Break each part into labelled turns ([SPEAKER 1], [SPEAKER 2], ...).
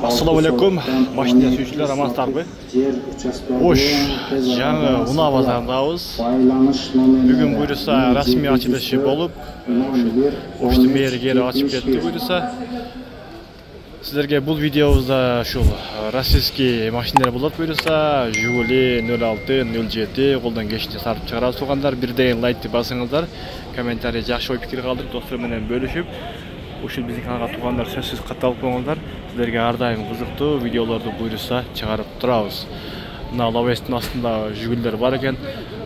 [SPEAKER 1] Assalamu alaikum, машина sürücüler amansızlarбы. Oş, жаңы Уна базарындабыз. Бүгүн буйруса расмий ачылышы болуп, Оштун мэри келип ачып кетти буйруса. Силерге бул видеобузда ушул российский машиналар болот буйруса, Жигули 06, 07 колдон кечинде сатып чыгарабыз тугандар. Бирден лайкты басыңыздар, комментарий жакшы ой пикир калдырып, достор менен бөлүшүп, ушул биздин каналга тугандар сөзсүз катталып коңулдар. Силерге ар дайым кызыктуу видеолорду буйруса чыгарып турабыз. Мына лабестин астында Жигулилер бар экен.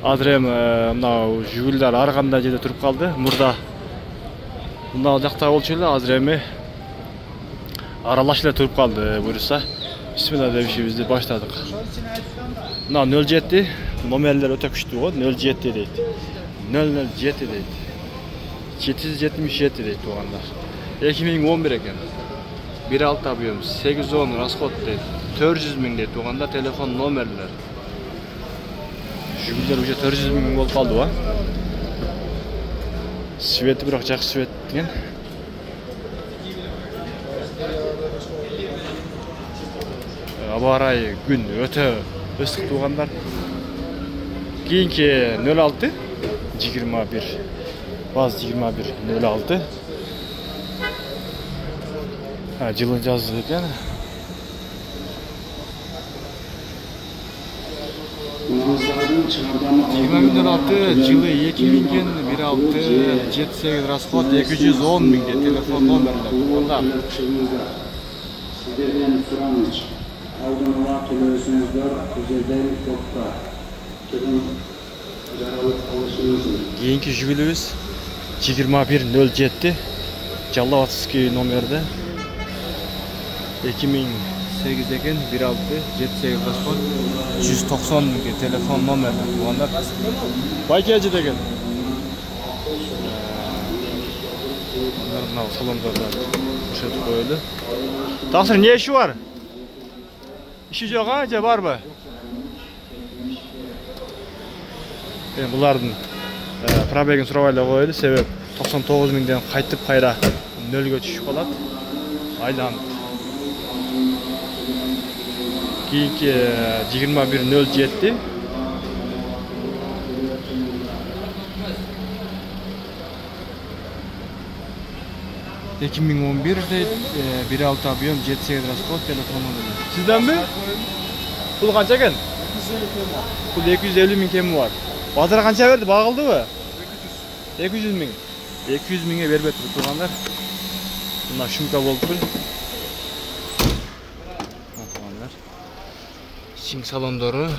[SPEAKER 1] Азыр эми мына Жигулилер ар кандай жерде туруп калды. Мурда мына жакта болчу эле, азыр эми аралаш эле туруп калды буйруса. Бисмилла деп ишибизди баштадык. Мына 07 номерлер өтө күчтүү го, 07 дейт. 007 дейт. 777 дейт тугандар. 2011 экен. 1.6 объем, 810 расход дейт. 400 000 дейт туганда телефон номерлер. Жигулилер уже 400 000 болуп калды ба? Свети бирок жакшы свет деген. Аба ырайы күн өтө ысык тугандар. Кийинки 06 21 баз 21 06 жылын жазды экен. 2006 жылы 2000 кен 1.6 78 расход 210 000 де телефон номерлер. Онда
[SPEAKER 2] сиздерден сураныч алдыңга төлөсүңүздөр көзөдөн топта келин жаралып алышыңыз.
[SPEAKER 1] Кийинки Жигулибиз 2107 Жаллаватский номерде 2008 экен 1.6 78 расход 190 000 телефон номерлер. Тугандар байкежи деген. Мына салондорда өшөтүп коелу. Таксыр не иши бар? Иши жок а, же барбы? Булардын пробегин сурабай эле коелу, себеп 99 000ден кайтып кайра нөлгө түшүп калат. Айланып. Кийинки 2107 2011 дейт, 1.6 объем, 78 расход, телефон номери. Сизденби? Бул канча экен? 250 000 кеми бар. Базар канча берди? Багылдыбы? 200 000. 200 000ге бербептир тугандар. Мына шумка болуптур. Тугандар. Сиң салондору.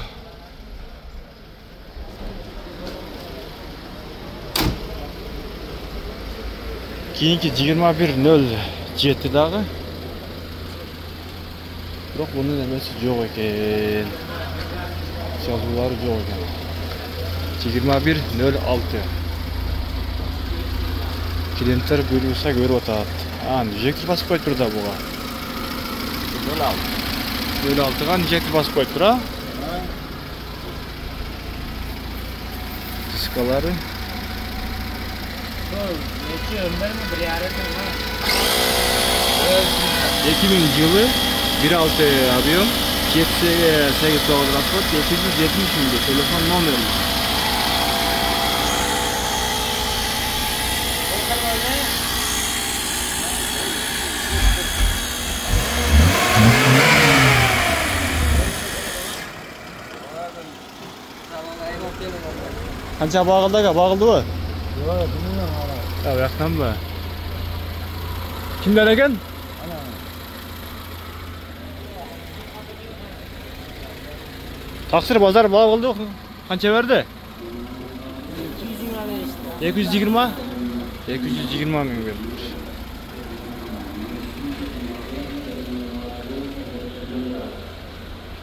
[SPEAKER 1] Кийинки 2107 дагы. Бирок бунун эмеси жок экен. Жазуулары жок экен. 2106. Клиенттер буйруса көрүп атат. Инжектор басып коюп турду буга. 06га инжектор басып коюп тура. Дискалары. 2000 жылы 1.6 объем, 78 расход, 270 000 телефон номери. Канча багылды ага, багылдыбы?
[SPEAKER 2] Жок, билбейм ала.
[SPEAKER 1] Бияктанбы? Кимдер экен? Таксыр базар багылды. Канча берди? 220? 220 000 берди.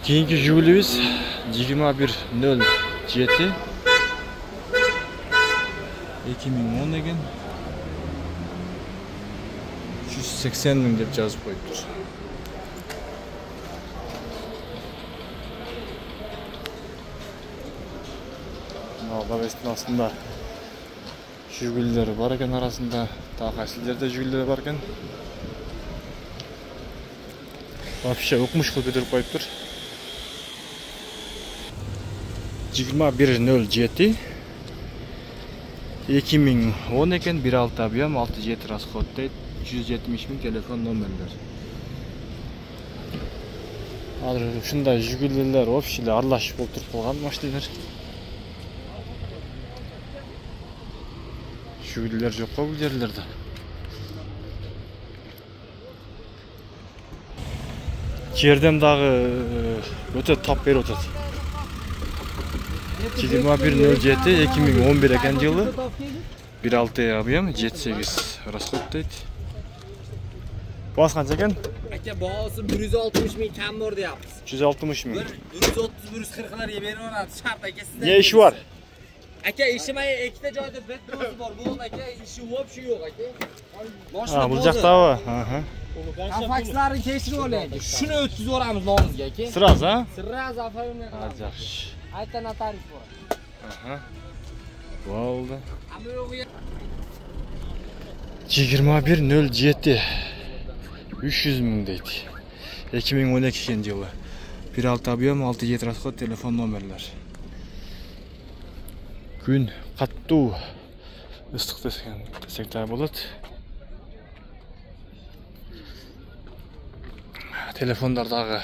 [SPEAKER 1] Keyinki Jigulimiz 2107 2010 ekan 180 000 deb жазып qo'yibdir. Labestin aslında Jigulilari var ekan arasında, daha qaysi yerda Jigulilari var ekan. Вообще укмуш кылып көтөрүп коюптур. 2107 2010 экен, 1.6 объем, 6.7 расход дейт, 170 000 телефон номерлер. Азыр ушундай жүгүлөлөр вообще аралашып болуп туруп калган машиналар. Жүгүлөлөр жокко бул жерлерде. Жерден дагы өтө тап берип атат. 2107 2011 экен жылы. 1.6 объем, 7.8 расход дейт. Баас канча экен?
[SPEAKER 3] Aka bahosi 160 000 kam bor deyapmiz.
[SPEAKER 1] 160 000.
[SPEAKER 3] 130-140larga beraveradi shart aka sizdan.
[SPEAKER 1] Ne işi var?
[SPEAKER 3] Aka ishimay ikkita joyda betrosi bor. Bu aka ishi вообще yo'q aka.
[SPEAKER 1] Ha, bu jaktabı. Aha.
[SPEAKER 3] Fakslarni tekshirib olaylik. Shuni o'tkazib yuboramiz nomizga aka.
[SPEAKER 1] Sraz ha?
[SPEAKER 3] Sirraz afarimni qilamiz.
[SPEAKER 1] Yaxshi.
[SPEAKER 3] Ayta notarius bor.
[SPEAKER 1] Aha. Bo'ldi.
[SPEAKER 3] Ammo yo'q.
[SPEAKER 1] 2107 300 000 deydi. 2012 yılı. 1.6 объем, 6.7 расход, telefon номерлер. Gün каттуу ыстык десек да болот. Телефондардагы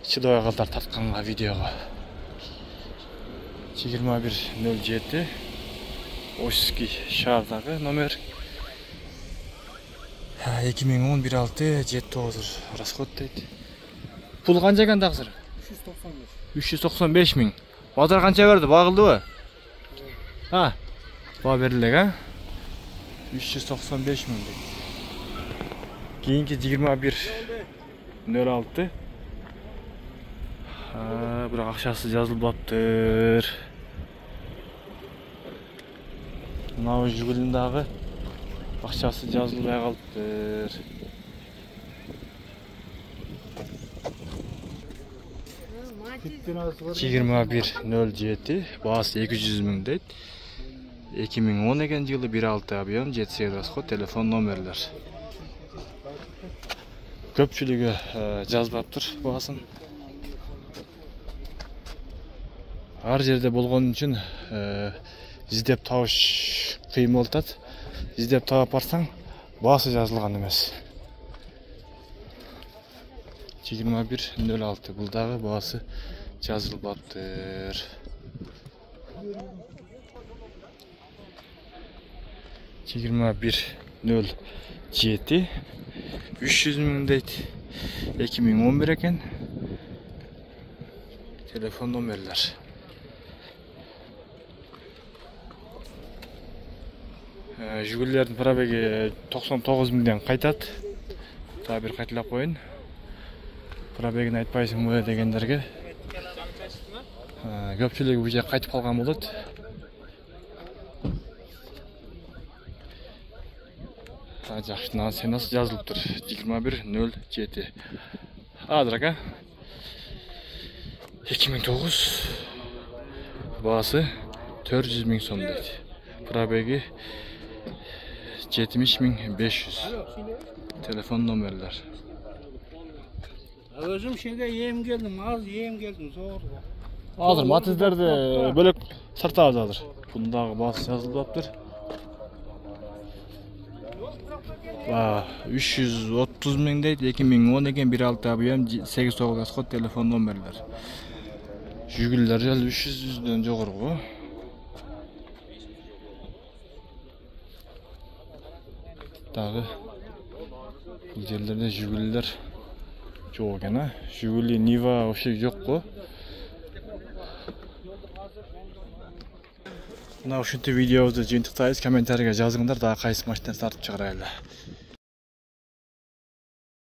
[SPEAKER 1] чыдабай калдар тартканга видеого. 2107 Ошский шаардагы номер. 2010 1.6 7.9 расход дейт. Пул канча экен дагы? 395 000. Базар канча берди? Багылдыбы? Ha. Баа берилек, а? 395 000 дейт. Кийинки 2106. Бирок акчасы жазылбаптыр. Мына жүгүлүн дагы акчасы жазылбай калыптыр. Жыйырма 2107 баасы 200 000 дейт. 2010 экен жылы, 1.6 объем, 7.8 расход, телефон номерлер. Көпчүлүгү жазбаптыр баасын. Ар жерде болгон үчүн издеп табыш кыйын болуп атат. İzdep tabi barsaң, baası жазылган эмес. 2106 булдагы baası жазылбаптыр. Жыйырма 2107 300 000 дейт. 2011 экен. Телефон номерлер. Жүгүлөрдүн пробеги 99 000ден кайтат. Та бир кайталап коюн. Пробегин айтпайсыңбы дегендерге. Көпчүлүгү бул жерге кайтып калган болот. Жакшы, сенасы жазылыптыр. 2107. Азыр ака. 2009 баасы 400 000 сом дейт. Пробеги 70 500. Telefon номерлер.
[SPEAKER 2] Özüm şeyde yem geldim, az yem geldim, zor.
[SPEAKER 1] Азыр матиздерди бөлөк сартабыз азыр. Бундагы баасы жазылбаптыр. 330 000 дейт. 2010 экен, 1.6 объем, 8.9 расход, телефон номерлер. Жүгүлдөр 300'дөн жогору. Дагы бул жерлерде жүгүлдөр жок экен, а? Жүгүлү Нива вообще жок го. Мына ушинтип видеобузду жыйынтыктайбыз. Комментарийге жазыңдар, дагы кайсы машинаны тартып чыгарайлы.